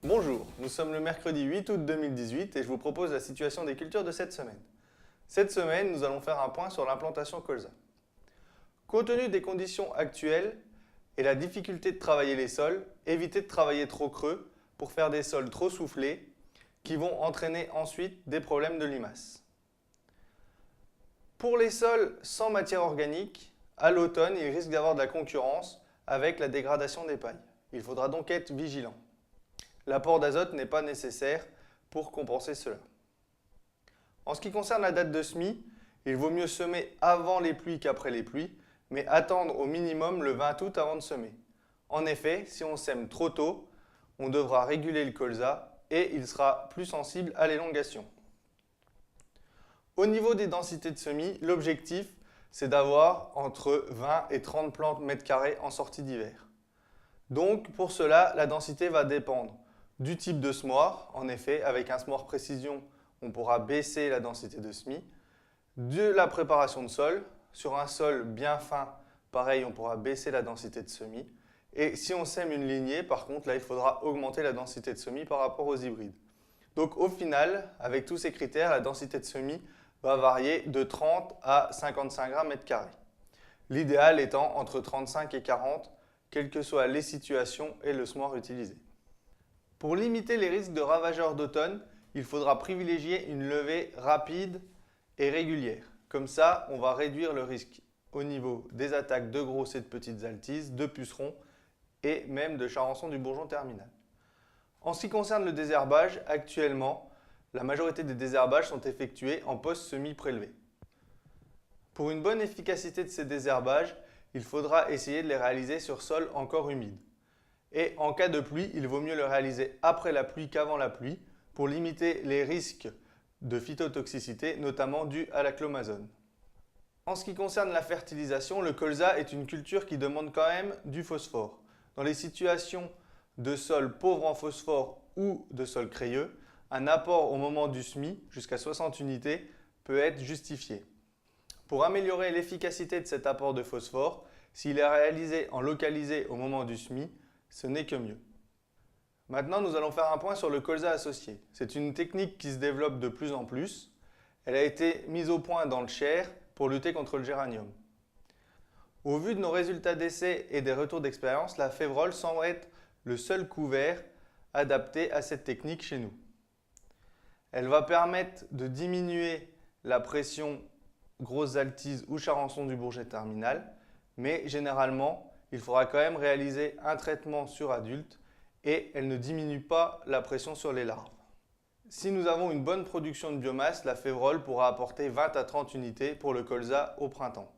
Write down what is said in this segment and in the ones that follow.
Bonjour, nous sommes le mercredi 8 août 2018 et je vous propose la situation des cultures de cette semaine. Cette semaine, nous allons faire un point sur l'implantation colza. Compte tenu des conditions actuelles et la difficulté de travailler les sols, évitez de travailler trop creux pour faire des sols trop soufflés qui vont entraîner ensuite des problèmes de limaces. Pour les sols sans matière organique, à l'automne, il risque d'avoir de la concurrence avec la dégradation des pailles. Il faudra donc être vigilant. L'apport d'azote n'est pas nécessaire pour compenser cela. En ce qui concerne la date de semis, il vaut mieux semer avant les pluies qu'après les pluies, mais attendre au minimum le 20 août avant de semer. En effet, si on sème trop tôt, on devra réguler le colza et il sera plus sensible à l'élongation. Au niveau des densités de semis, l'objectif, c'est d'avoir entre 20 et 30 plantes mètres carrés en sortie d'hiver. Donc, pour cela, la densité va dépendre du type de semoir. En effet, avec un semoir précision, on pourra baisser la densité de semis. De la préparation de sol. Sur un sol bien fin, pareil, on pourra baisser la densité de semis. Et si on sème une lignée, par contre, là, il faudra augmenter la densité de semis par rapport aux hybrides. Donc, au final, avec tous ces critères, la densité de semis va varier de 30 à 55 grammes mètre carré. L'idéal étant entre 35 et 40, quelles que soient les situations et le semoir utilisé. Pour limiter les risques de ravageurs d'automne, il faudra privilégier une levée rapide et régulière. Comme ça, on va réduire le risque au niveau des attaques de grosses et de petites altises, de pucerons et même de charançon du bourgeon terminal. En ce qui concerne le désherbage, actuellement, la majorité des désherbages sont effectués en post-semis prélevé. Pour une bonne efficacité de ces désherbages, il faudra essayer de les réaliser sur sol encore humide. Et en cas de pluie, il vaut mieux le réaliser après la pluie qu'avant la pluie pour limiter les risques de phytotoxicité, notamment dus à la chlomazone. En ce qui concerne la fertilisation, le colza est une culture qui demande quand même du phosphore. Dans les situations de sol pauvre en phosphore ou de sol crayeux, un apport au moment du semis, jusqu'à 60 unités, peut être justifié. Pour améliorer l'efficacité de cet apport de phosphore, s'il est réalisé en localisé au moment du semis, ce n'est que mieux. Maintenant, nous allons faire un point sur le colza associé. C'est une technique qui se développe de plus en plus. Elle a été mise au point dans le Cher pour lutter contre le géranium. Au vu de nos résultats d'essai et des retours d'expérience, la févrole semble être le seul couvert adapté à cette technique chez nous. Elle va permettre de diminuer la pression grosse altise ou charançon du bourget terminal, mais généralement, il faudra quand même réaliser un traitement sur adulte et elle ne diminue pas la pression sur les larves. Si nous avons une bonne production de biomasse, la févrole pourra apporter 20 à 30 unités pour le colza au printemps.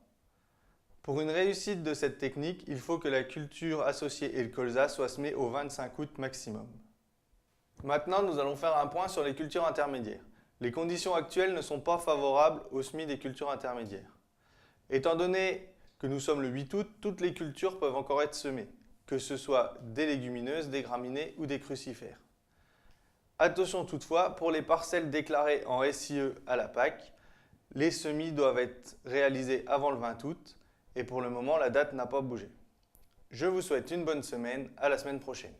Pour une réussite de cette technique, il faut que la culture associée et le colza soient semés au 25 août maximum. Maintenant, nous allons faire un point sur les cultures intermédiaires. Les conditions actuelles ne sont pas favorables au semis des cultures intermédiaires. Étant donné que nous sommes le 8 août, toutes les cultures peuvent encore être semées, que ce soit des légumineuses, des graminées ou des crucifères. Attention toutefois, pour les parcelles déclarées en SIE à la PAC, les semis doivent être réalisés avant le 20 août et pour le moment, la date n'a pas bougé. Je vous souhaite une bonne semaine, à la semaine prochaine.